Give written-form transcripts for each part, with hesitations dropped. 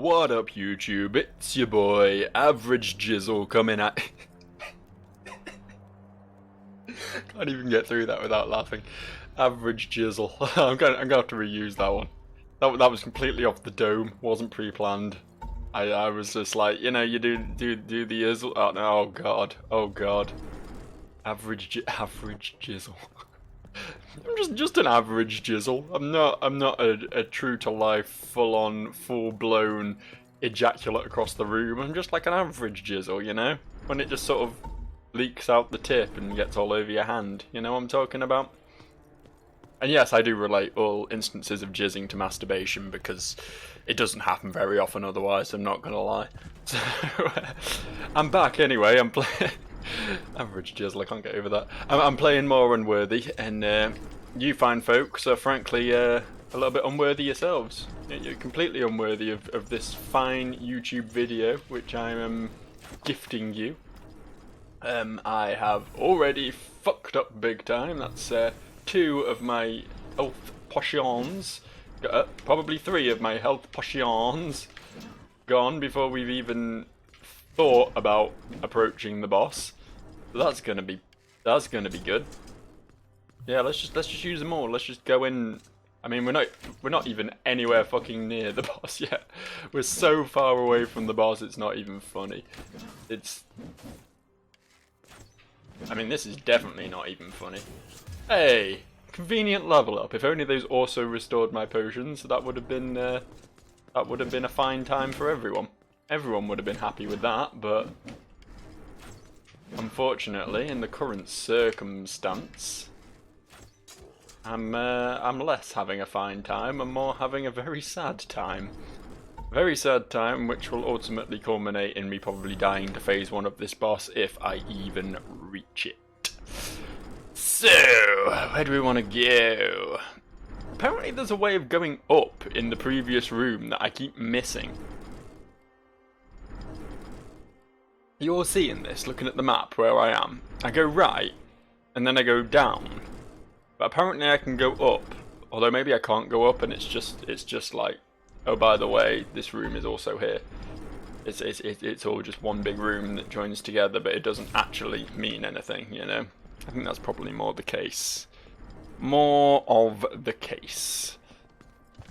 What up, YouTube? It's your boy, Average Jizzle, coming at... Can't even get through that without laughing. Average Jizzle. I'm gonna have to reuse that one. That was completely off the dome. Wasn't pre-planned. I was just like, you know, you do the Jizzle. Oh no! Oh god! Oh god! Average Jizzle. I'm just an average Jizzle. I'm not a true to life, full blown ejaculate across the room. I'm just like an average Jizzle, you know? When it just sort of leaks out the tip and gets all over your hand. You know what I'm talking about? And yes, I do relate all instances of jizzing to masturbation because it doesn't happen very often otherwise, I'm not gonna lie. So, I'm back anyway, I'm playing... Average jizzle, I can't get over that. I'm playing more Unworthy, and you fine folks are frankly a little bit unworthy yourselves. You're completely unworthy of this fine YouTube video, which I am gifting you. I have already fucked up big time. That's 2 of my health potions, probably 3 of my health potions gone before we've even thought about approaching the boss. That's gonna be good. Yeah, let's just use them all. Let's just go in. I mean, we're not even anywhere fucking near the boss yet. We're so far away from the boss, it's not even funny. I mean, this is definitely not even funny. Hey, convenient level up. If only those also restored my potions, that would have been a fine time for everyone. Everyone would have been happy with that, but unfortunately, in the current circumstance, I'm less having a fine time and more having a very sad time. Very sad time, which will ultimately culminate in me probably dying to phase 1 of this boss if I even reach it. So, where do we want to go? Apparently there's a way of going up in the previous room that I keep missing. You're seeing this, looking at the map where I am. I go right, and then I go down. But apparently I can go up. Although maybe I can't go up and it's just like, oh, by the way, this room is also here. It's all just one big room that joins together, but it doesn't actually mean anything, you know? I think that's probably more the case. More of the case.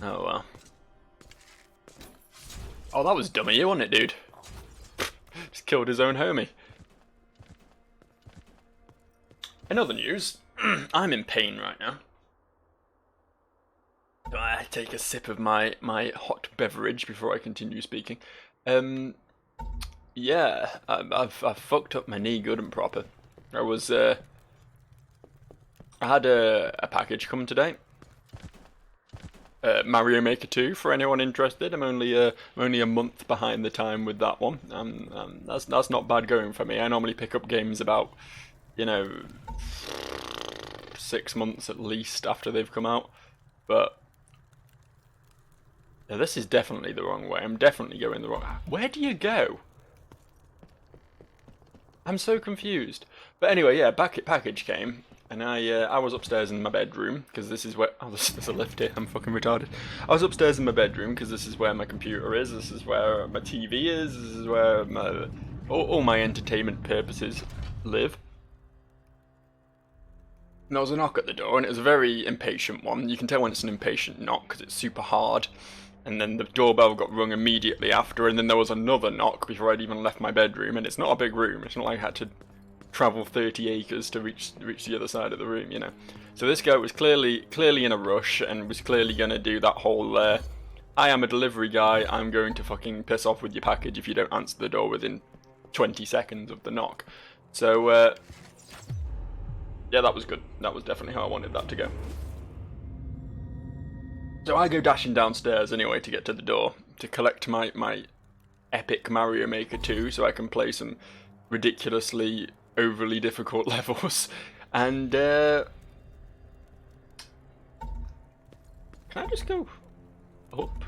Oh well. Oh, that was dumb of you, wasn't it, dude? Just killed his own homie. In other news, I'm in pain right now. I take a sip of my hot beverage before I continue speaking. Yeah, I've fucked up my knee good and proper. I had a package come today. Mario Maker 2 for anyone interested. I'm only a month behind the time with that one. That's not bad going for me. I normally pick up games about, you know, 6 months at least after they've come out. But yeah, this is definitely the wrong way. I'm definitely going the wrong. Where do you go? I'm so confused. But anyway, yeah, package came. And I was upstairs in my bedroom, because this is where... Oh, there's a lift here, I'm fucking retarded. I was upstairs in my bedroom, because this is where my computer is, this is where my TV is, this is where all my entertainment purposes live. And there was a knock at the door, and it was a very impatient one. You can tell when it's an impatient knock, because it's super hard. And then the doorbell got rung immediately after, and then there was another knock before I'd even left my bedroom, and it's not a big room, it's not like I had to travel 30 acres to reach the other side of the room, you know. So this guy was clearly in a rush and was clearly going to do that whole, I am a delivery guy, I'm going to fucking piss off with your package if you don't answer the door within 20 seconds of the knock. So, yeah, that was good. That was definitely how I wanted that to go. So I go dashing downstairs anyway to get to the door, to collect my epic Mario Maker 2 so I can play some ridiculously overly difficult levels, and can I just go up?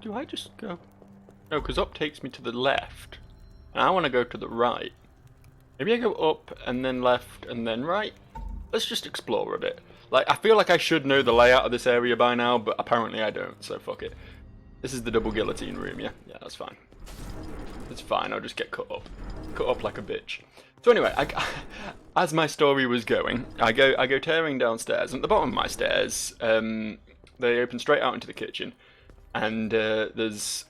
Do I just go? No, because up takes me to the left, and I want to go to the right. Maybe I go up and then left and then right. Let's just explore a bit. Like, I feel like I should know the layout of this area by now, but apparently I don't, so fuck it. This is the double guillotine room, yeah? Yeah, that's fine. It's fine, I'll just get cut up. Cut up like a bitch. So anyway, as my story was going, I go tearing downstairs, and at the bottom of my stairs, they open straight out into the kitchen, and there's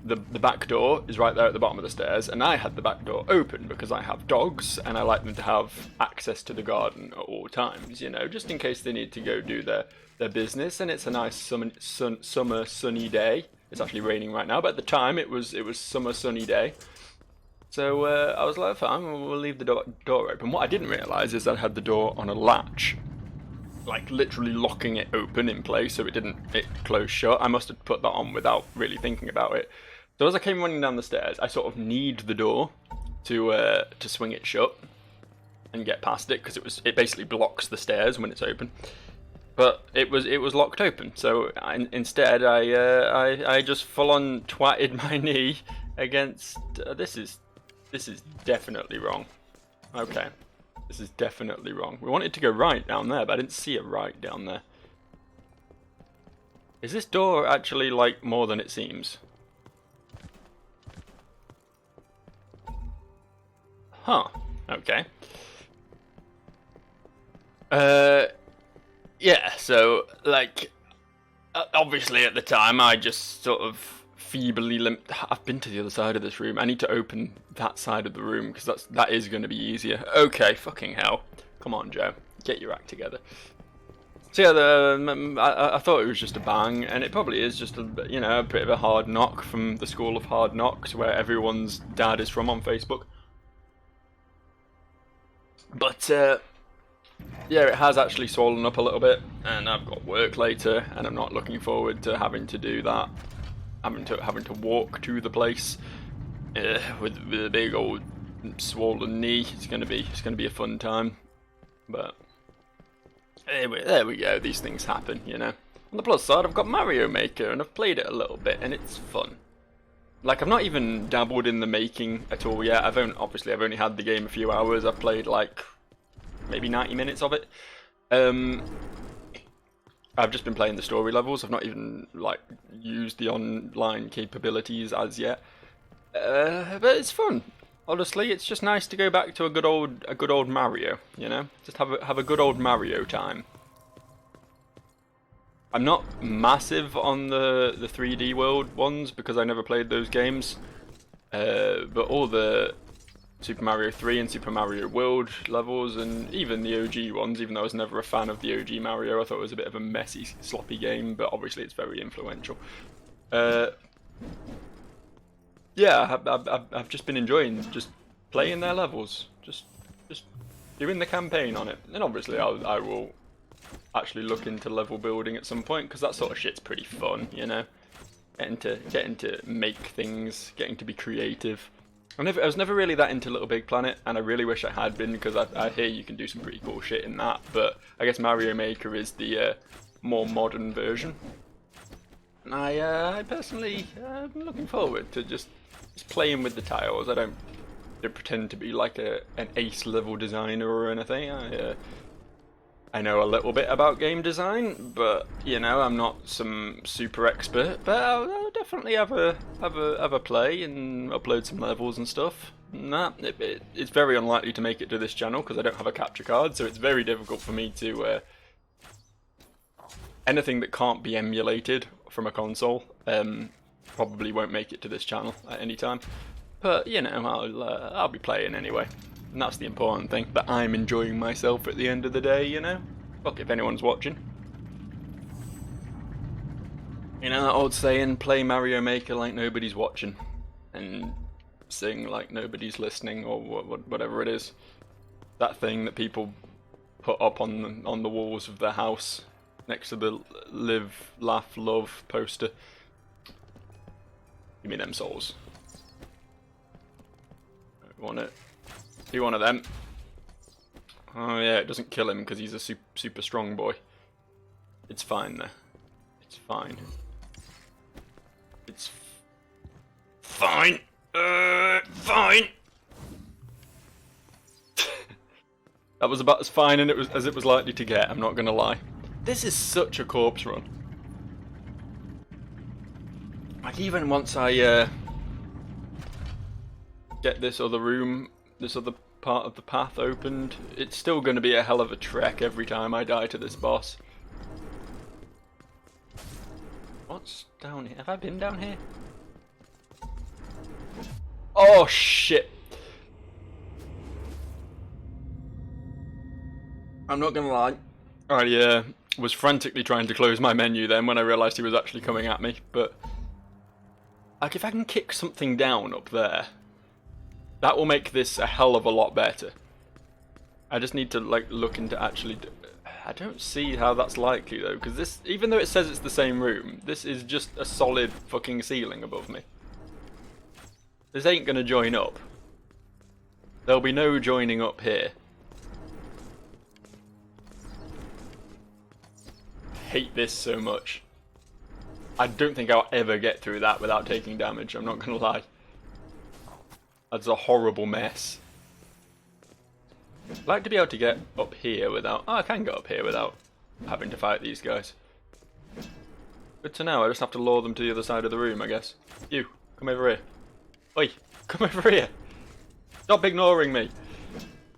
the back door is right there at the bottom of the stairs, and I had the back door open because I have dogs, and I like them to have access to the garden at all times, you know, just in case they need to go do their business, and it's a nice summer sunny day. It's actually raining right now, but at the time it was summer sunny day. So I was like, fine, we'll leave the door open. What I didn't realise is I had the door on a latch, like literally locking it open in place so it closed shut. I must have put that on without really thinking about it. So as I came running down the stairs, I sort of need the door to swing it shut and get past it, because it basically blocks the stairs when it's open. But it was locked open, so instead I just full on twatted my knee against. This is definitely wrong. Okay, this is definitely wrong. We wanted to go right down there, but I didn't see it right down there. Is this door actually like more than it seems? Huh. Okay. Yeah, so, like, obviously at the time I just sort of feebly limped. I've been to the other side of this room. I need to open that side of the room, because that is going to be easier. Okay, fucking hell. Come on, Joe. Get your act together. So yeah, I thought it was just a bang, and it probably is just a bit of a hard knock from the school of hard knocks, where everyone's dad is from on Facebook. But, yeah, it has actually swollen up a little bit, and I've got work later, and I'm not looking forward to having to do that. Having to walk to the place with a big old swollen knee. It's gonna be a fun time. But anyway, there we go. These things happen, you know. On the plus side, I've got Mario Maker, and I've played it a little bit, and it's fun. Like, I've not even dabbled in the making at all yet. I've only had the game a few hours. I've played like maybe 90 minutes of it. I've just been playing the story levels. I've not even like used the online capabilities as yet. But it's fun. Honestly, it's just nice to go back to a good old Mario. You know, just have a good old Mario time. I'm not massive on the 3D World ones because I never played those games. But all the Super Mario 3 and Super Mario World levels, and even the OG ones, even though I was never a fan of the OG Mario, I thought it was a bit of a messy, sloppy game, but obviously it's very influential. Yeah, I've just been enjoying just playing their levels, just doing the campaign on it, and obviously I will actually look into level building at some point, because that sort of shit's pretty fun, you know, getting to make things, getting to be creative. I was never really that into Little Big Planet, and I really wish I had been, because I hear you can do some pretty cool shit in that, but I guess Mario Maker is the more modern version. And I personally am looking forward to just playing with the tiles. I don't pretend to be like an ace level designer or anything. I know a little bit about game design, but you know, I'm not some super expert. But I'll definitely have a play and upload some levels and stuff. Nah, it's very unlikely to make it to this channel because I don't have a capture card, so it's very difficult for me to anything that can't be emulated from a console. Probably won't make it to this channel at any time. But you know, I'll be playing anyway. And that's the important thing, that I'm enjoying myself at the end of the day, you know? Fuck if anyone's watching. You know that old saying, play Mario Maker like nobody's watching, and sing like nobody's listening, or whatever it is. That thing that people put up on the walls of their house, next to the live, laugh, love poster. Give me them souls. I want it. Be one of them. Oh yeah, it doesn't kill him because he's a super strong boy. It's fine though. It's fine. It's fine. Fine. That was about as fine as it was likely to get. I'm not gonna lie. This is such a corpse run. Like, even once I get this other room, this other part of the path opened, it's still going to be a hell of a trek every time I die to this boss. What's down here? Have I been down here? Oh shit! I'm not gonna lie. I was frantically trying to close my menu then when I realised he was actually coming at me, but like, if I can kick something down up there, that will make this a hell of a lot better. I just need to like look into actually I don't see how that's likely though, because this, even though it says it's the same room, this is just a solid fucking ceiling above me. This ain't gonna join up. There'll be no joining up here. I hate this so much. I don't think I'll ever get through that without taking damage, I'm not gonna lie. That's a horrible mess. I'd like to be able to get up here without... Oh, I can get up here without having to fight these guys. Good to know, I just have to lure them to the other side of the room, I guess. You, come over here. Oi, come over here. Stop ignoring me.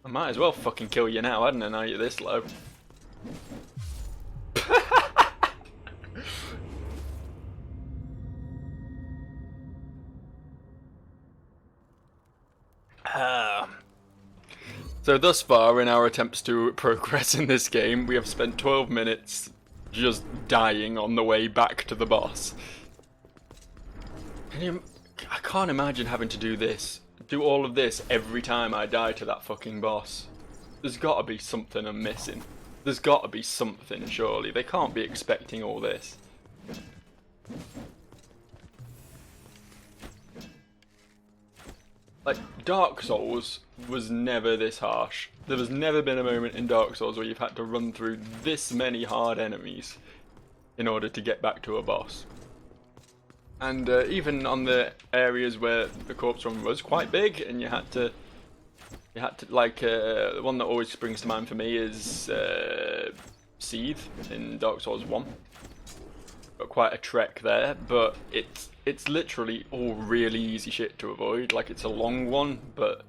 I might as well fucking kill you now, hadn't I, now you're this low. So thus far in our attempts to progress in this game, we have spent 12 minutes just dying on the way back to the boss. I can't imagine having to do all of this every time I die to that fucking boss. There's gotta be something I'm missing. There's gotta be something, surely. They can't be expecting all this. Like, Dark Souls was never this harsh. There has never been a moment in Dark Souls where you've had to run through this many hard enemies in order to get back to a boss. And even on the areas where the corpse run was quite big, and you had to like, the one that always springs to mind for me is Seethe in Dark Souls 1. Got quite a trek there, but it's literally all really easy shit to avoid. Like, it's a long one, but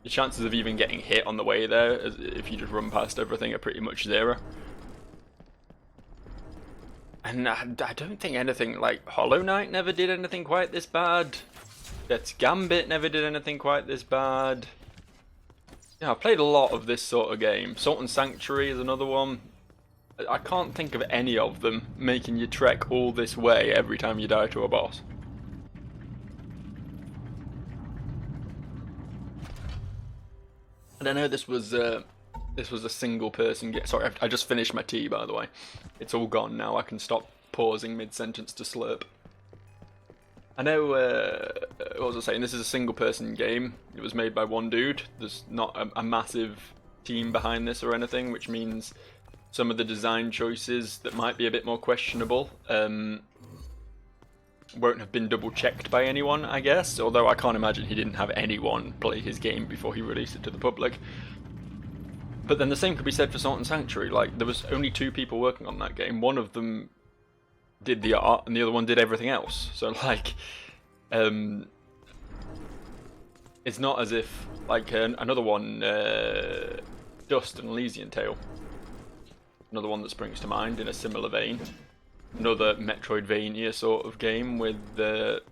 the chances of even getting hit on the way there, if you just run past everything, are pretty much zero. And I don't think anything, like, Hollow Knight never did anything quite this bad. Death's Gambit never did anything quite this bad. Yeah, I've played a lot of this sort of game. Salt and Sanctuary is another one. I can't think of any of them making you trek all this way every time you die to a boss. And I know this was a single person game. Sorry, I just finished my tea, by the way. It's all gone now. I can stop pausing mid-sentence to slurp. I know, what was I saying? This is a single person game. It was made by one dude. There's not a massive team behind this or anything, which means some of the design choices that might be a bit more questionable won't have been double checked by anyone, I guess, although I can't imagine he didn't have anyone play his game before he released it to the public. But then the same could be said for Salt and Sanctuary. Like, there was only 2 people working on that game. One of them did the art and the other one did everything else. So like, it's not as if, like, another one, Dust and Elysian Tale, another one that springs to mind in a similar vein. Another Metroidvania sort of game with the...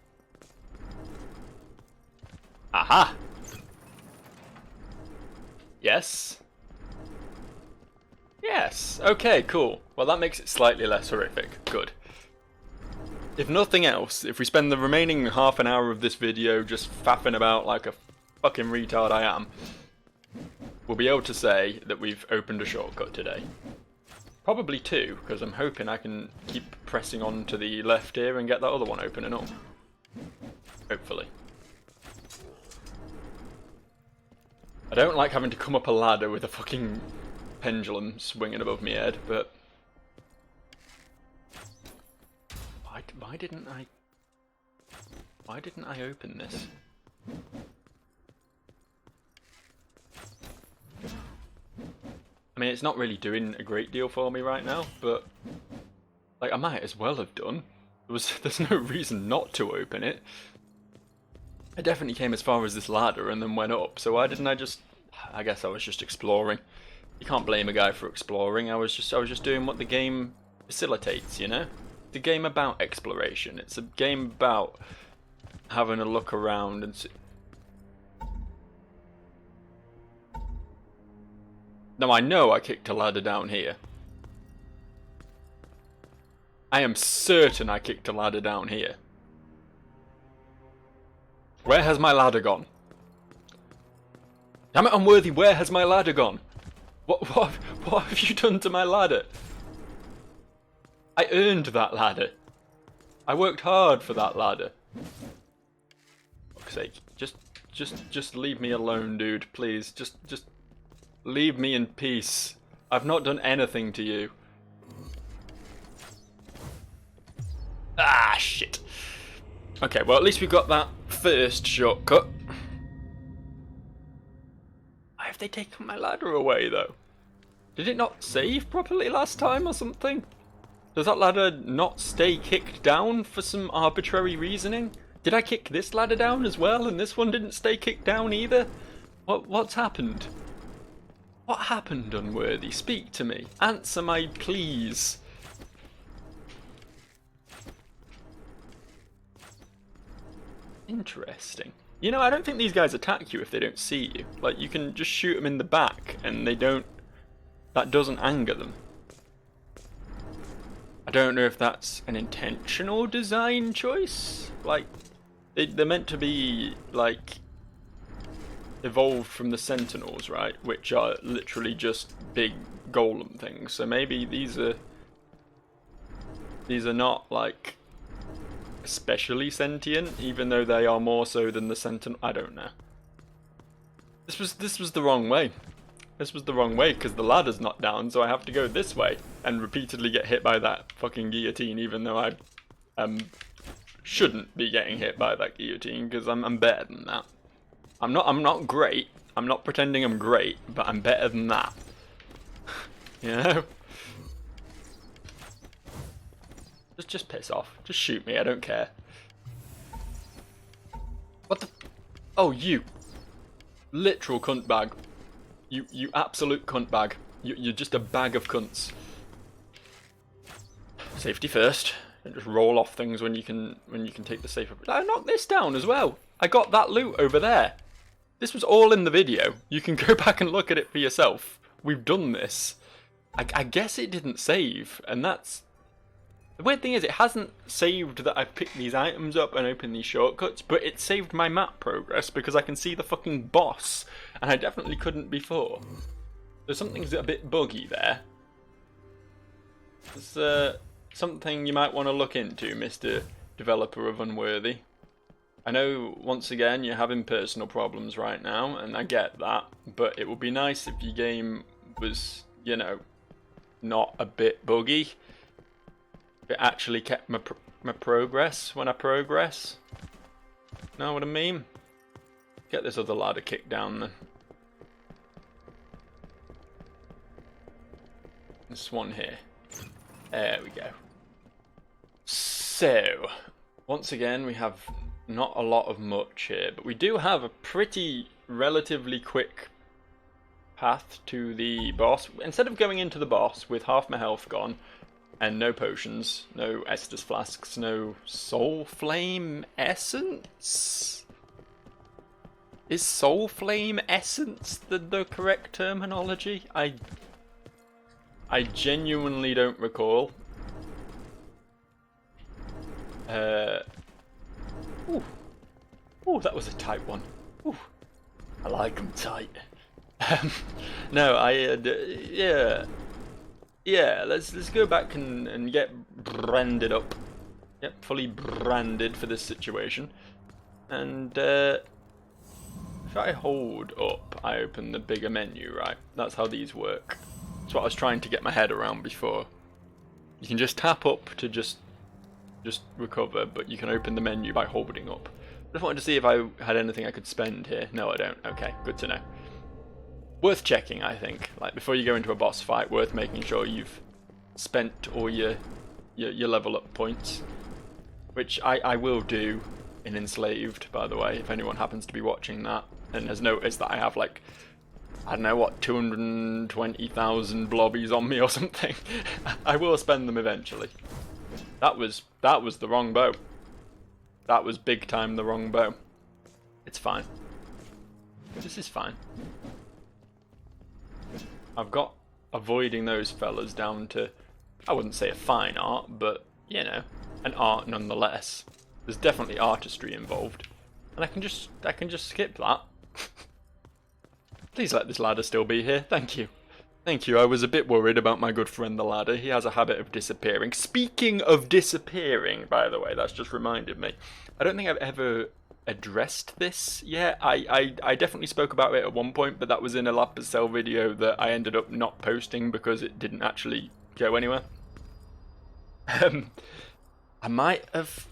Aha! Yes. Yes. Okay, cool. Well, that makes it slightly less horrific. Good. If nothing else, if we spend the remaining half an hour of this video just faffing about like a fucking retard I am, we'll be able to say that we've opened a shortcut today. Probably 2, because I'm hoping I can keep pressing on to the left here and get that other one opening up. Hopefully. I don't like having to come up a ladder with a fucking pendulum swinging above my head, but... Why didn't I open this? I mean, it's not really doing a great deal for me right now, but like, I might as well have done. There's no reason not to open it. I definitely came as far as this ladder and then went up, so why didn't I just... I guess I was just exploring. You can't blame a guy for exploring. I was just doing what the game facilitates, you know? It's a game about exploration. It's a game about having a look around and Now I know I kicked a ladder down here. I am certain I kicked a ladder down here. Where has my ladder gone? Damn it, Unworthy, where has my ladder gone? What have you done to my ladder? I earned that ladder. I worked hard for that ladder. For fuck's sake, just leave me alone, dude, please. Just leave me in peace. I've not done anything to you. Ah, shit. Okay, well, at least we got that first shortcut. Why have they taken my ladder away, though? Did it not save properly last time or something? Does that ladder not stay kicked down for some arbitrary reasoning? Did I kick this ladder down as well, and this one didn't stay kicked down either? What's happened? What happened, Unworthy? Speak to me. Answer my pleas. Interesting. You know, I don't think these guys attack you if they don't see you. Like, you can just shoot them in the back and they don't... That doesn't anger them. I don't know if that's an intentional design choice. Like, they're meant to be, like, evolved from the Sentinels, right? Which are literally just big golem things. So maybe these are not, like, especially sentient, even though they are more so than the Sentinel. I don't know. This was the wrong way. This was the wrong way because the ladder's not down, so I have to go this way and repeatedly get hit by that fucking guillotine, even though I shouldn't be getting hit by that guillotine because I'm better than that. I'm not great. I'm not pretending I'm great, but I'm better than that. You know? Just piss off. Just shoot me. I don't care. What the? Oh, you. Literal cunt bag. You absolute cunt bag. You're just a bag of cunts. Safety first. Don't just roll off things when you can take the safer. I knocked this down as well. I got that loot over there. This was all in the video. You can go back and look at it for yourself. We've done this. I guess it didn't save, and that's... The weird thing is, it hasn't saved that I've picked these items up and opened these shortcuts, but it saved my map progress because I can see the fucking boss, and I definitely couldn't before. So something's a bit buggy there. There's something you might want to look into, Mr. Developer of Unworthy. I know, once again, you're having personal problems right now, and I get that, but it would be nice if your game was, you know, not a bit buggy. It actually kept my progress when I progress. Know what I mean? Get this other ladder kicked down then. This one here. There we go. So, once again, we have not a lot of much here, but we do have a pretty relatively quick path to the boss. Instead of going into the boss with half my health gone, and no potions, no Estus flasks, no soul flame essence? Is soul flame essence the correct terminology? I genuinely don't recall. Ooh, that was a tight one. Ooh, I like them tight. No, yeah, let's go back and get branded up. Yep, fully branded for this situation. And if I hold up, I open the bigger menu, right? That's how these work. That's what I was trying to get my head around before. You can just tap up to just recover, but you can open the menu by holding up. I just wanted to see if I had anything I could spend here. No, I don't. Okay, good to know. Worth checking, I think. Like, before you go into a boss fight, worth making sure you've spent all your level up points. which I will do in Enslaved, by the way, if anyone happens to be watching that and has noticed that I have like, I don't know what, 220,000 blobbies on me or something. I will spend them eventually. That was the wrong bow. That was big time the wrong bow. It's fine. This is fine. I've got avoiding those fellas down to, I wouldn't say a fine art, but, you know, an art nonetheless. There's definitely artistry involved. And I can just skip that. Please let this ladder still be here. Thank you. Thank you. I was a bit worried about my good friend the ladder. He has a habit of disappearing. Speaking of disappearing, by the way, that's just reminded me. I don't think I've ever addressed this yet. I definitely spoke about it at one point, but that was in a Lapis Cell video that I ended up not posting because it didn't actually go anywhere. I might have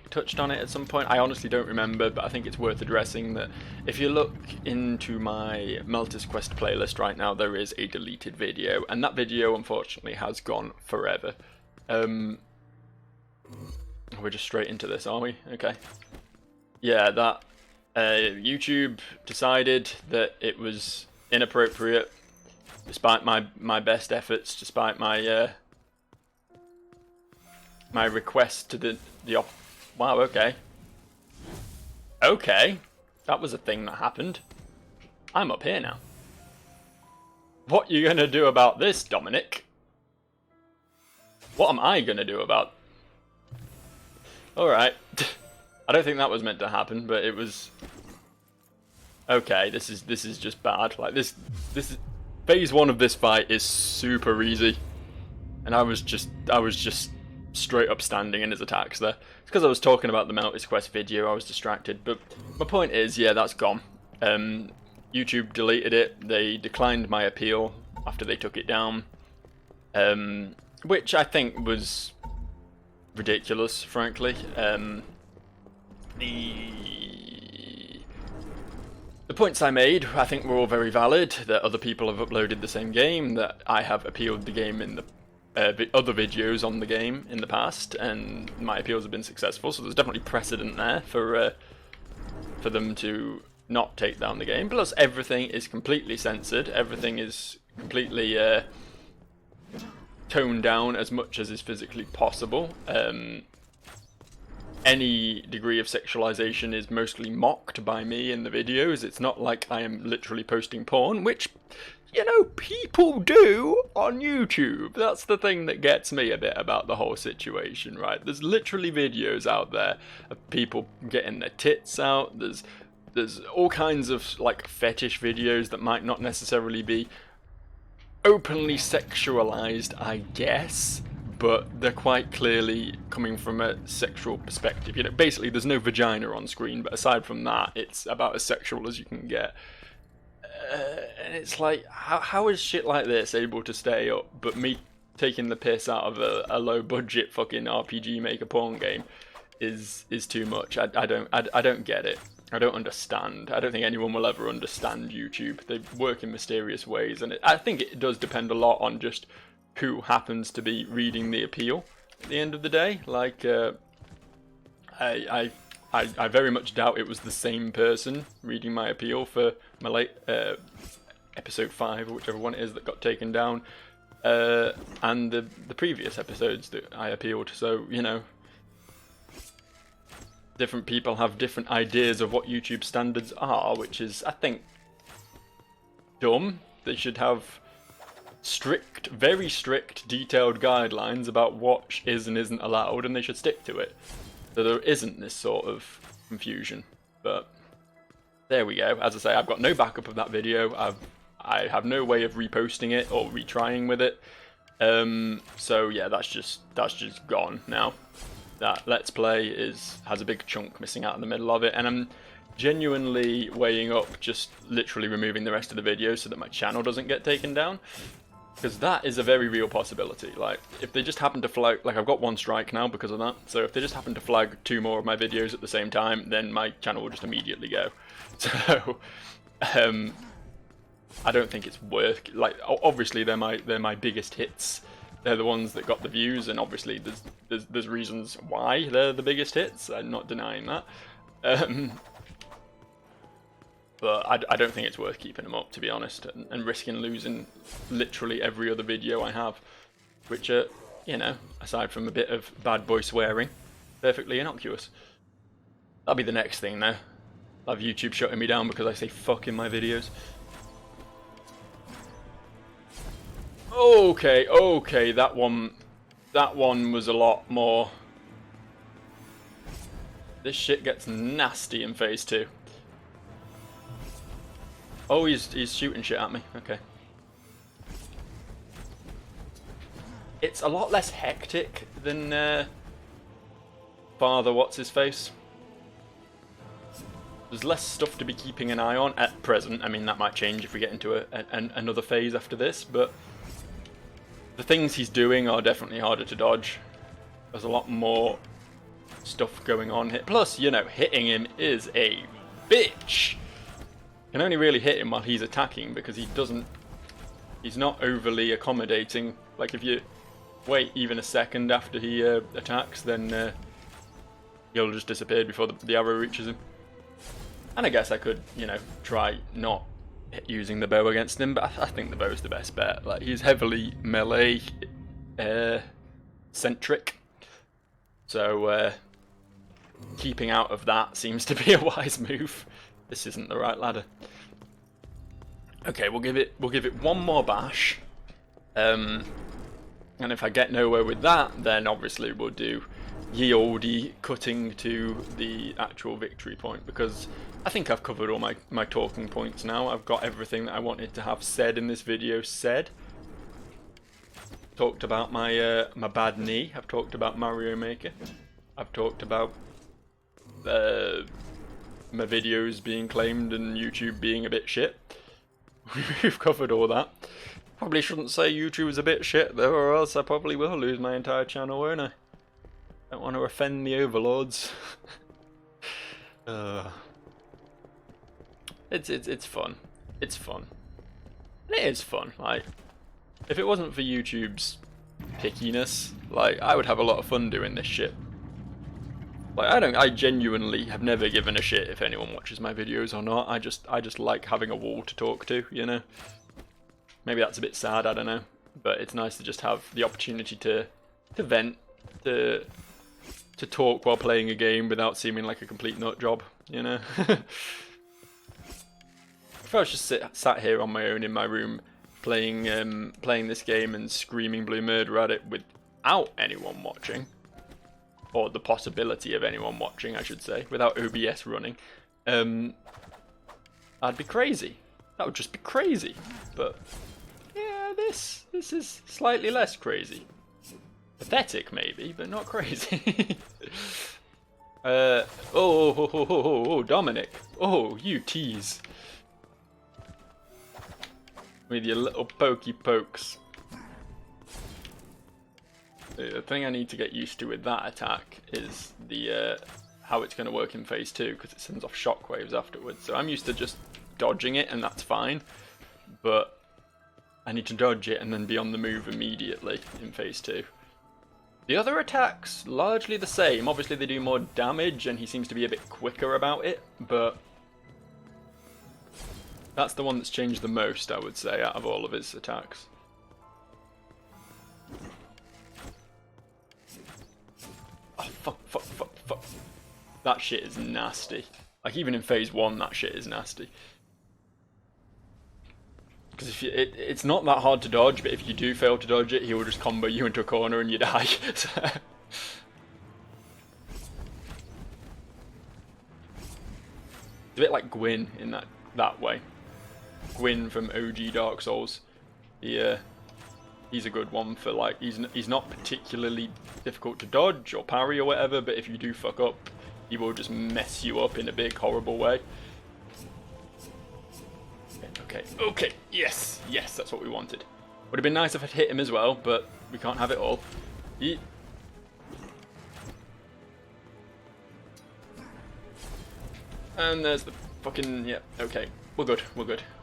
touched on it at some point. I honestly don't remember, but I think it's worth addressing that if you look into my Meltis Quest playlist right now, there is a deleted video, and that video unfortunately has gone forever. We're just straight into this, are we? Okay. Yeah, that YouTube decided that it was inappropriate, despite my best efforts, despite my my request to the wow, okay. Okay, that was a thing that happened. I'm up here now. What you gonna do about this, Dominic? What am I gonna do about? Alright. I don't think that was meant to happen, but it was. Okay, this is just bad. Like this is phase 1 of this fight is super easy. And I was just straight up standing in his attacks there. It's because I was talking about the Meltis Quest video, I was distracted. But my point is, yeah, that's gone. YouTube deleted it. They declined my appeal after they took it down. Which I think was ridiculous, frankly. The points I made, I think, were all very valid. That other people have uploaded the same game. That I have appealed the game in the other videos on the game in the past, and my appeals have been successful. So there's definitely precedent there for them to not take down the game. Plus, everything is completely censored. Everything is completely toned down as much as is physically possible. Any degree of sexualization is mostly mocked by me in the videos. It's not like I am literally posting porn, which, you know, people do on YouTube. That's the thing that gets me a bit about the whole situation, right? There's literally videos out there of people getting their tits out. There's all kinds of, like, fetish videos that might not necessarily be openly sexualized, I guess, but they're quite clearly coming from a sexual perspective. You know, basically there's no vagina on screen, but aside from that, it's about as sexual as you can get. And it's like, how is shit like this able to stay up, but me taking the piss out of a low budget fucking RPG maker porn game is too much. I don't get it. I don't understand. I don't think anyone will ever understand YouTube. They work in mysterious ways, and I think it does depend a lot on just who happens to be reading the appeal at the end of the day. Like, I very much doubt it was the same person reading my appeal for my late episode 5 or whichever one it is that got taken down, and the previous episodes that I appealed. So, you know, different people have different ideas of what YouTube standards are, which is, I think, dumb. They should have strict, very strict, detailed guidelines about what is and isn't allowed, and they should stick to it, so there isn't this sort of confusion. But there we go. As I say, I've got no backup of that video. I have no way of reposting it or retrying with it. So yeah, that's just gone now. That Let's Play has a big chunk missing out in the middle of it, and I'm genuinely weighing up just literally removing the rest of the video so that my channel doesn't get taken down. Because that is a very real possibility. Like, if they just happen to flag, like, I've got 1 strike now because of that, so if they just happen to flag 2 more of my videos at the same time, then my channel will just immediately go. So, I don't think it's worth, like, obviously they're my biggest hits they're the ones that got the views, and obviously there's reasons why they're the biggest hits. I'm not denying that. But I don't think it's worth keeping them up, to be honest, and risking losing literally every other video I have, which are, you know, aside from a bit of bad boy swearing, perfectly innocuous. That'll be the next thing, though. I'll have YouTube shutting me down because I say fuck in my videos. Okay, that one was a lot more. This shit gets nasty in phase 2. Oh, he's shooting shit at me. Okay. It's a lot less hectic than Father What's-His-Face. There's less stuff to be keeping an eye on at present. I mean, that might change if we get into another phase after this, but the things he's doing are definitely harder to dodge. There's a lot more stuff going on here. Plus, you know, hitting him is a bitch. You can only really hit him while he's attacking because he's not overly accommodating. Like, if you wait even a second after he attacks, then he'll just disappear before the arrow reaches him. And I guess I could, you know, try not using the bow against him, but I think the bow's the best bet. Like, he's heavily melee centric, so keeping out of that seems to be a wise move. This isn't the right ladder. Okay, we'll give it one more bash, and if I get nowhere with that, then obviously we'll do ye olde cutting to the actual victory point, because I think I've covered all my talking points now. I've got everything that I wanted to have said in this video said. Talked about my my bad knee. I've talked about Mario Maker. I've talked about my videos being claimed and YouTube being a bit shit. We've covered all that. Probably shouldn't say YouTube is a bit shit though, or else I probably will lose my entire channel, won't I? Don't want to offend the overlords. It's fun. It's fun. It is fun. Like, if it wasn't for YouTube's pickiness, like, I would have a lot of fun doing this shit. Like, I genuinely have never given a shit if anyone watches my videos or not. I just like having a wall to talk to, you know? Maybe that's a bit sad, I don't know. But it's nice to just have the opportunity to vent, to talk while playing a game without seeming like a complete nut job, you know? If I was just sat here on my own in my room playing this game and screaming blue murder at it without anyone watching, or the possibility of anyone watching, I should say, without OBS running, I'd be crazy. That would just be crazy. But yeah, this is slightly less crazy. Pathetic maybe, but not crazy. Oh, Dominic. Oh, you tease. With your little pokey pokes. The thing I need to get used to with that attack is the how it's going to work in phase 2, because it sends off shockwaves afterwards. So I'm used to just dodging it and that's fine, but I need to dodge it and then be on the move immediately in phase 2. The other attacks, largely the same. Obviously they do more damage and he seems to be a bit quicker about it, but that's the one that's changed the most, I would say, out of all of his attacks. Oh, fuck. That shit is nasty. Like, even in phase 1, that shit is nasty. Because if it's not that hard to dodge, but if you do fail to dodge it, he will just combo you into a corner and you die. It's a bit like Gwyn in that way. Gwyn from OG Dark Souls. He's a good one for, like, he's not particularly difficult to dodge or parry or whatever, but if you do fuck up, he will just mess you up in a big horrible way. Okay, yes, that's what we wanted. Would have been nice if I'd hit him as well, but we can't have it all. And there's the fucking, yeah, okay. We're good.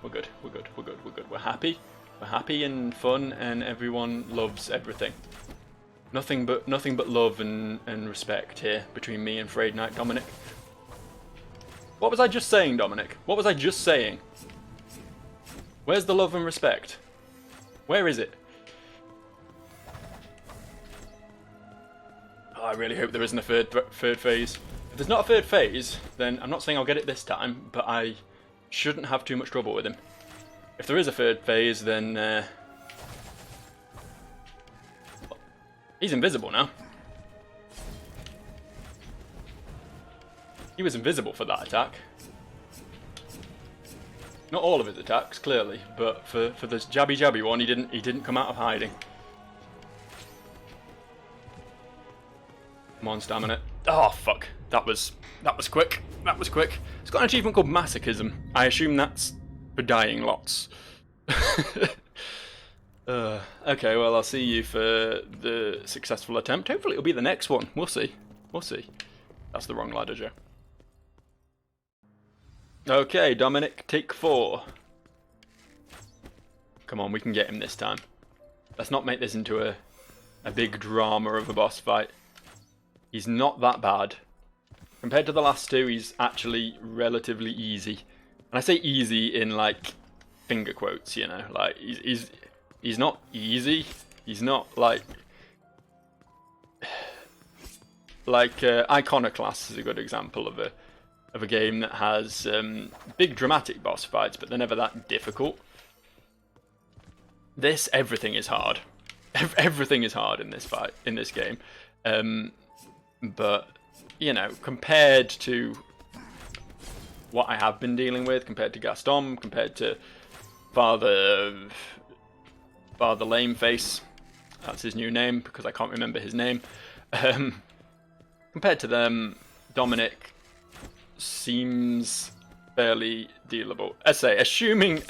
We're happy. We're happy and fun, and everyone loves everything. Nothing but love and respect here between me and Frayed Knight Dominic. What was I just saying, Dominic? What was I just saying? Where's the love and respect? Where is it? Oh, I really hope there isn't a third phase. If there's not a third phase, then I'm not saying I'll get it this time, but I shouldn't have too much trouble with him. If there is a third phase, then he's invisible now. He was invisible for that attack. Not all of his attacks, clearly, but for this jabby one, he didn't come out of hiding. Come on, stamina. Oh fuck! That was quick. That was quick. It's got an achievement called Masochism. I assume that's for dying lots. Okay, well, I'll see you for the successful attempt. Hopefully it'll be the next one. We'll see. We'll see. That's the wrong ladder, Joe. Okay, Dominic, take 4. Come on, we can get him this time. Let's not make this into a big drama of a boss fight. He's not that bad. Compared to the last two, he's actually relatively easy. And I say easy in, like, finger quotes, you know? Like, he's not easy. He's not, like... Iconoclast is a good example of a game that has big dramatic boss fights, but they're never that difficult. Everything is hard. Everything is hard in this game. But, you know, compared to what I have been dealing with, compared to Gaston, compared to Father Lameface, that's his new name because I can't remember his name. Compared to them, Dominic seems fairly dealable. I say, assuming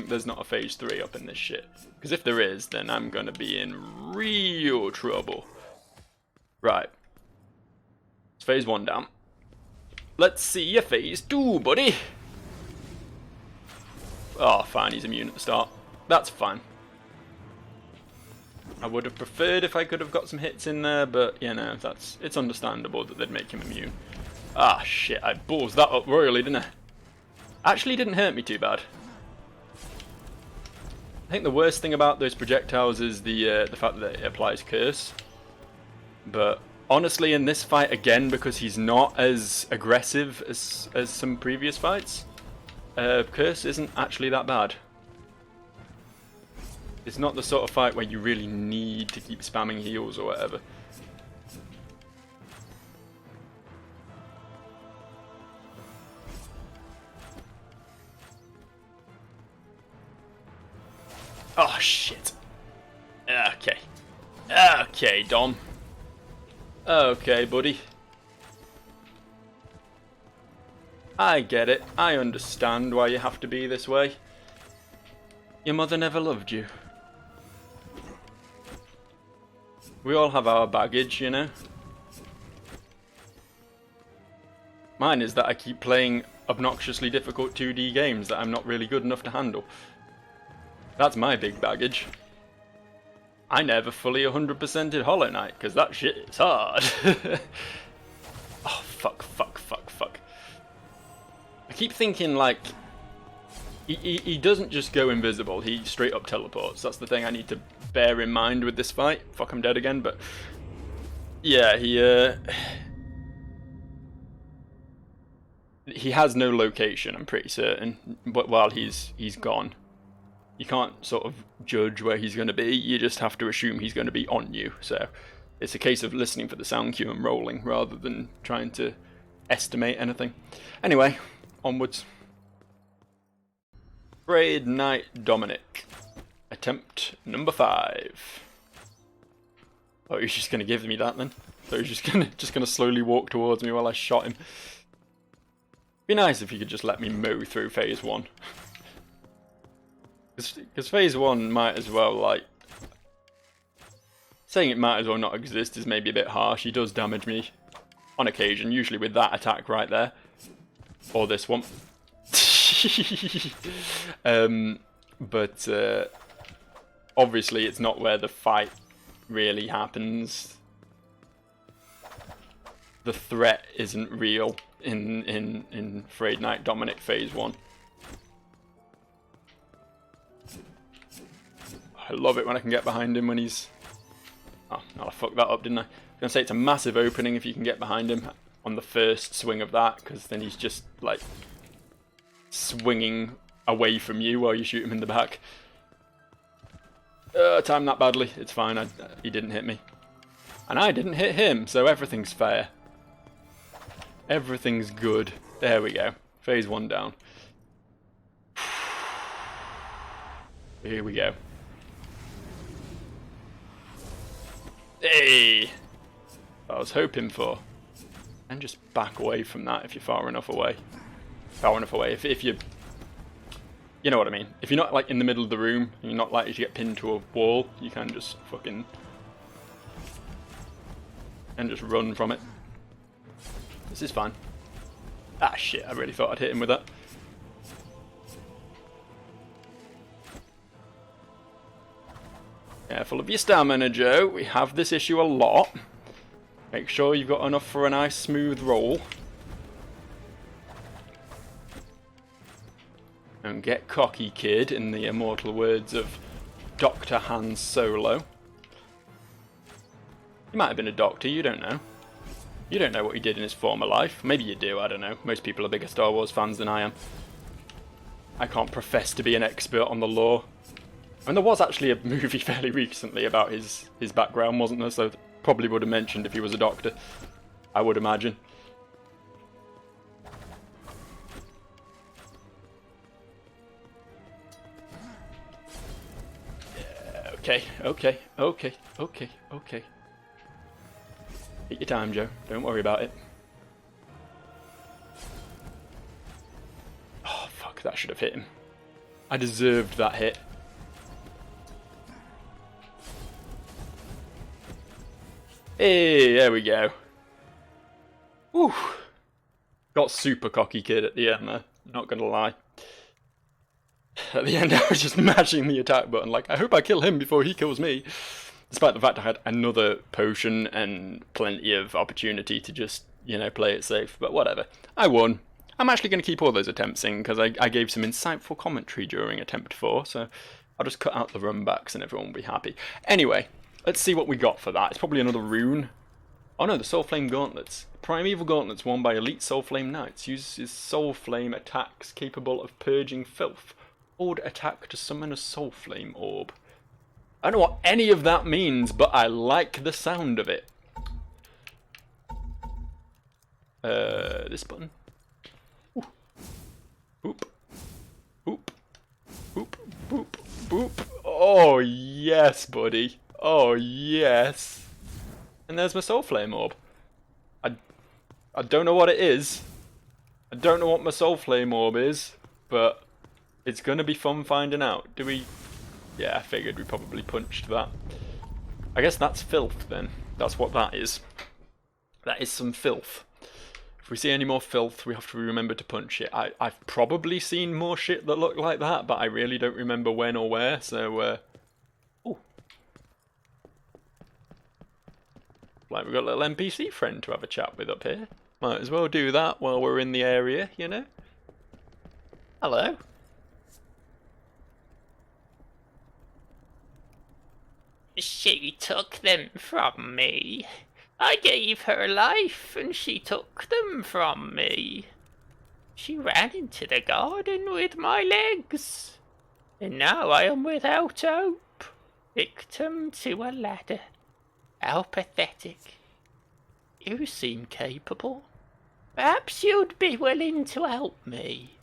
there's not a phase 3 up in this shit. Because if there is, then I'm going to be in real trouble. Right. It's phase 1 down. Let's see your phase 2, buddy. Oh, fine, he's immune at the start. That's fine. I would have preferred if I could have got some hits in there, but, you know, it's understandable that they'd make him immune. Ah, shit, I balls that up royally, didn't I? Actually didn't hurt me too bad. I think the worst thing about those projectiles is the fact that it applies curse. But honestly, in this fight, again, because he's not as aggressive as some previous fights, curse isn't actually that bad. It's not the sort of fight where you really need to keep spamming heals or whatever. Oh, shit. Okay. Okay, Dom. Okay, buddy. I get it. I understand why you have to be this way. Your mother never loved you. We all have our baggage, you know? Mine is that I keep playing obnoxiously difficult 2D games that I'm not really good enough to handle. That's my big baggage. I never fully 100%ed Hollow Knight, because that shit is hard. Oh, fuck. I keep thinking, like, he doesn't just go invisible, he straight up teleports. That's the thing I need to bear in mind with this fight. Fuck, I'm dead again, but... yeah, he has no location, I'm pretty certain, but while he's gone. You can't sort of judge where he's going to be, you just have to assume he's going to be on you. So it's a case of listening for the sound cue and rolling rather than trying to estimate anything. Anyway, onwards. Frayed Knight Dominic. Attempt number 5. Oh, he's just going to give me that then? So he's just gonna slowly walk towards me while I shot him. Be nice if you could just let me mow through phase 1. Because phase 1 might as well, like... saying it might as well not exist is maybe a bit harsh. He does damage me on occasion, usually with that attack right there. Or this one. But obviously it's not where the fight really happens. The threat isn't real in Frayed Knight Dominic Phase 1. I love it when I can get behind him when he's... Oh, I fucked that up, didn't I? I was going to say it's a massive opening if you can get behind him on the first swing of that, because then he's just, like, swinging away from you while you shoot him in the back. Timed that badly. It's fine. He didn't hit me. And I didn't hit him, so everything's fair. Everything's good. There we go. Phase 1 down. Here we go. Hey! I was hoping for. And just back away from that if you're far enough away. Far enough away. If you... You know what I mean. If you're not like in the middle of the room, and you're not likely to get pinned to a wall, you can just fucking... And just run from it. This is fine. Ah shit, I really thought I'd hit him with that. Careful of your stamina, Joe. We have this issue a lot. Make sure you've got enough for a nice smooth roll. And get cocky, kid, in the immortal words of Dr. Han Solo. He might have been a doctor, you don't know. You don't know what he did in his former life. Maybe you do, I don't know. Most people are bigger Star Wars fans than I am. I can't profess to be an expert on the lore. And there was actually a movie fairly recently about his background, wasn't there? So probably would have mentioned if he was a doctor, I would imagine. Yeah, okay. Take your time, Joe. Don't worry about it. Oh, fuck, that should have hit him. I deserved that hit. Hey, there we go. Whew. Got super cocky, kid, at the end there. Not gonna lie. At the end, I was just mashing the attack button, like, I hope I kill him before he kills me. Despite the fact I had another potion and plenty of opportunity to just, you know, play it safe. But whatever. I won. I'm actually going to keep all those attempts in, because I gave some insightful commentary during attempt 4, so I'll just cut out the runbacks and everyone will be happy. Anyway, let's see what we got for that. It's probably another rune. Oh no, the Soul Flame Gauntlets. Primeval Gauntlets worn by elite Soul Flame Knights. Uses Soul Flame attacks capable of purging filth. Hold attack to summon a Soul Flame Orb. I don't know what any of that means, but I like the sound of it. This button. Ooh. Boop. Boop. Boop. Boop. Boop. Oh, yes, buddy. Oh, yes. And there's my Soul Flame Orb. I don't know what it is. I don't know what my Soul Flame Orb is, but it's going to be fun finding out. Do we... Yeah, I figured we probably punched that. I guess that's filth then. That's what that is. That is some filth. If we see any more filth, we have to remember to punch it. I've probably seen more shit that look like that, but I really don't remember when or where, so... Ooh. Like we've got a little NPC friend to have a chat with up here. Might as well do that while we're in the area, you know? Hello. She took them from me. I gave her life and she took them from me. She ran into the garden with my legs. And now I am without hope, victim to a ladder. How pathetic. You seem capable. Perhaps you'd be willing to help me.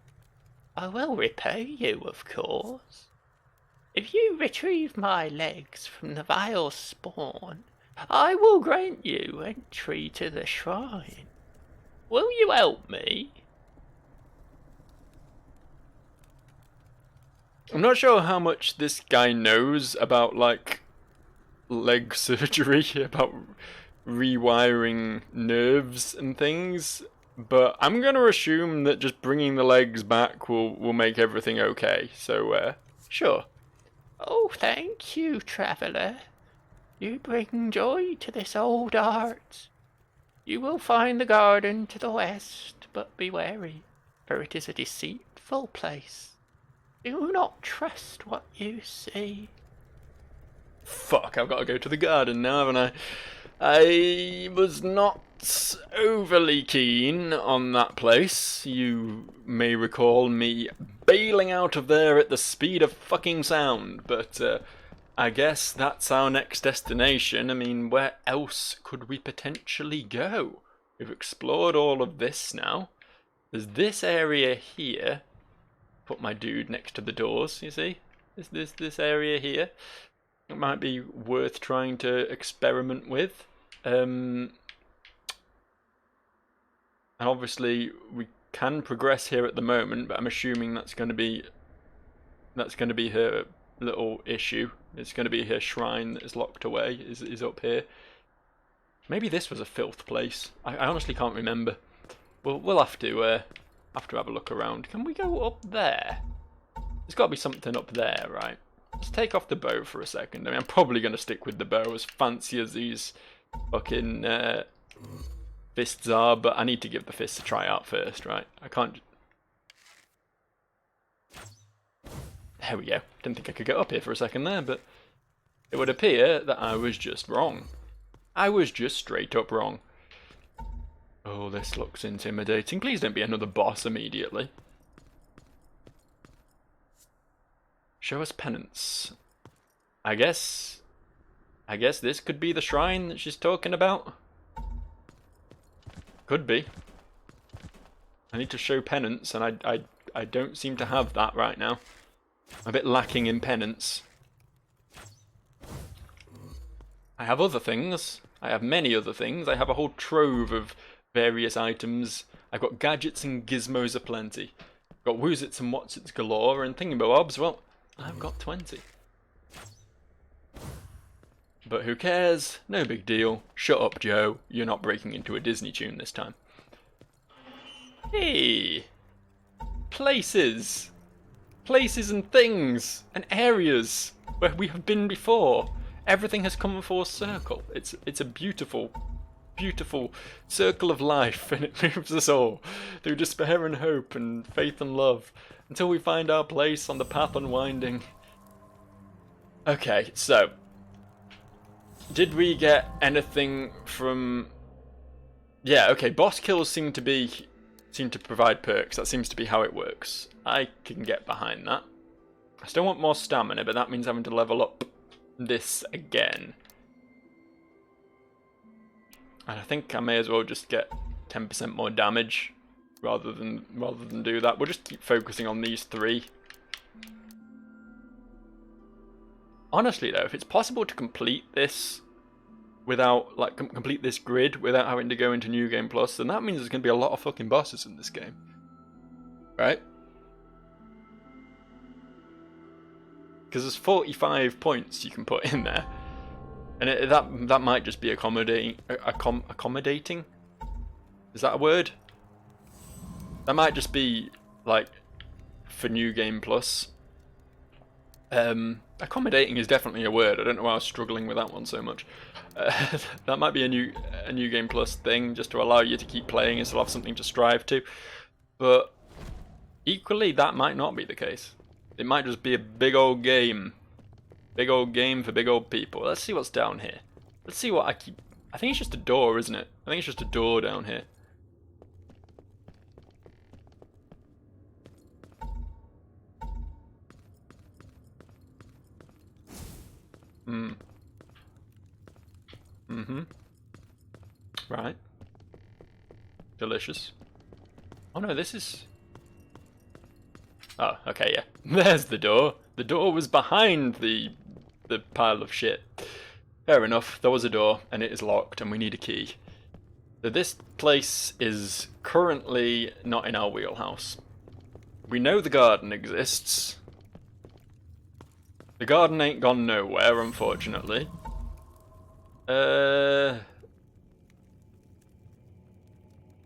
I will repay you, of course. If you retrieve my legs from the vile spawn, I will grant you entry to the shrine. Will you help me? I'm not sure how much this guy knows about, like, leg surgery, about rewiring nerves and things, but I'm going to assume that just bringing the legs back will make everything okay, so, sure. Oh, thank you, traveller. You bring joy to this old heart. You will find the garden to the west, but be wary, for it is a deceitful place. Do not trust what you see. Fuck, I've got to go to the garden now, haven't I? I was not overly keen on that place. You may recall me bailing out of there at the speed of fucking sound, but I guess that's our next destination. I mean, where else could we potentially go? We've explored all of this now. There's this area here. Put my dude next to the doors, you see? This area here. It might be worth trying to experiment with. And obviously we can progress here at the moment, but I'm assuming that's going to be her little issue. It's going to be her shrine that is locked away, is up here. Maybe this was a filth place. I honestly can't remember. We'll have to have a look around. Can we go up there? There's got to be something up there, right? Let's take off the bow for a second. I mean, I'm probably going to stick with the bow, as fancy as these fucking fists are, but I need to give the fists a try out first, right? I can't... There we go. Didn't think I could get up here for a second there, but it would appear that I was just wrong. I was just straight up wrong. Oh, this looks intimidating. Please don't be another boss immediately. Show us penance. I guess this could be the shrine that she's talking about. Could be. I need to show penance, and I don't seem to have that right now. I'm a bit lacking in penance. I have other things. I have many other things. I have a whole trove of various items. I've got gadgets and gizmos aplenty. I've got woozits and whatsits galore, and thingamabobs, well, I've got 20. But who cares? No big deal. Shut up, Joe. You're not breaking into a Disney tune this time. Hey! Places! Places and things! And areas where we have been before. Everything has come full circle. It's a beautiful, beautiful circle of life, and it moves us all through despair and hope and faith and love until we find our place on the path unwinding. Okay, so did we get anything from... Yeah, okay, boss kills seem to provide perks. That seems to be how it works. I can get behind that. I still want more stamina, but that means having to level up this again. And I think I may as well just get 10% more damage rather than do that. We'll just keep focusing on these three. Honestly though, if it's possible to complete this without, like, complete this grid without having to go into New Game Plus, then that means there's going to be a lot of fucking bosses in this game. Right? Because there's 45 points you can put in there. And that might just be accommodating. Is that a word? That might just be, like, for New Game Plus. Accommodating is definitely a word. I don't know why I was struggling with that one so much. That might be a new Game Plus thing, just to allow you to keep playing and still have something to strive to. But equally, that might not be the case. It might just be a big old game. Big old game for big old people. Let's see what's down here. Let's see what I keep... I think it's just a door, isn't it? I think it's just a door down here. Right. Delicious. Oh no, this is... Oh, okay, yeah. There's the door. The door was behind the pile of shit. Fair enough, there was a door, and it is locked, and we need a key. So this place is currently not in our wheelhouse. We know the garden exists. The garden ain't gone nowhere, unfortunately. Doesn't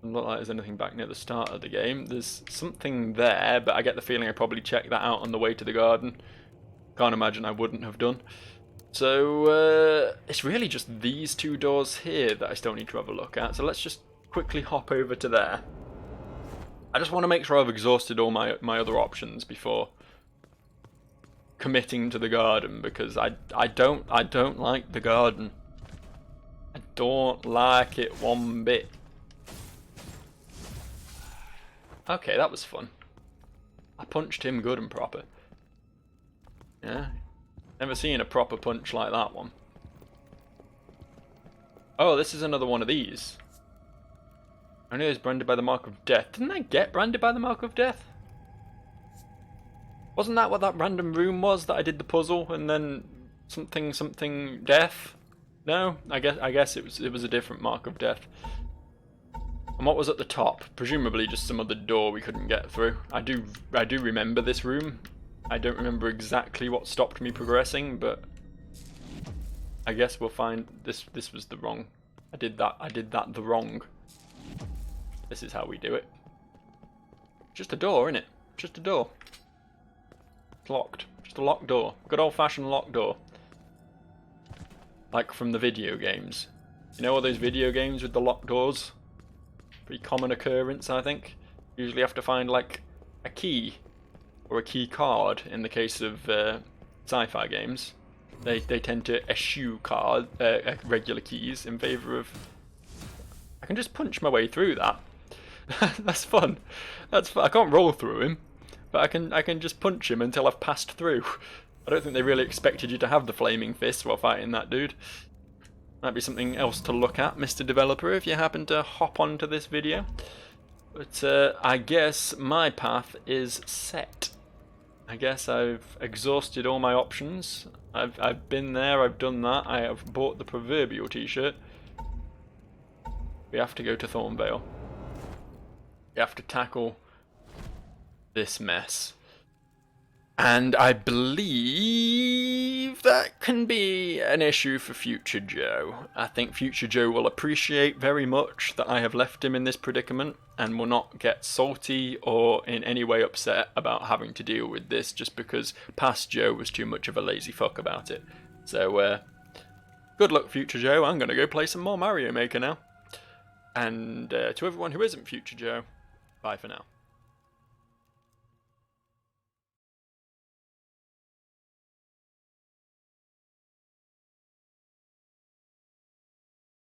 look like there's anything back near the start of the game. There's something there, but I get the feeling I probably checked that out on the way to the garden. Can't imagine I wouldn't have done. So it's really just these two doors here that I still need to have a look at. So let's just quickly hop over to there. I just want to make sure I've exhausted all my other options before committing to the garden, because I don't like the garden. I don't like it one bit. Okay, that was fun. I punched him good and proper. Yeah. Never seen a proper punch like that one. Oh, this is another one of these. Only is branded by the mark of death. Didn't I get branded by the mark of death? Wasn't that what that random room was that I did the puzzle and then something death? No, I guess it was a different mark of death. And what was at the top? Presumably just some other door we couldn't get through. I do remember this room. I don't remember exactly what stopped me progressing, but I guess we'll find this was the wrong. I did that the wrong. This is how we do it. Just a door, innit? Just a door. It's locked. Just a locked door. Good old-fashioned locked door. Like from the video games. You know all those video games with the locked doors? Pretty common occurrence, I think. Usually have to find like a key or a key card in the case of sci-fi games. They tend to eschew regular keys in favour of. I can just punch my way through that. That's fun. That's fun. I can't roll through him, but I can just punch him until I've passed through. I don't think they really expected you to have the flaming fist while fighting that dude. Might be something else to look at, Mr. Developer, if you happen to hop onto this video. But I guess my path is set. I guess I've exhausted all my options. I've been there, I've done that, I have bought the proverbial t-shirt. We have to go to Thornvale. We have to tackle this mess. And I believe that can be an issue for future Joe. I think future Joe will appreciate very much that I have left him in this predicament and will not get salty or in any way upset about having to deal with this just because past Joe was too much of a lazy fuck about it. So, good luck, future Joe. I'm going to go play some more Mario Maker now. And to everyone who isn't future Joe, bye for now.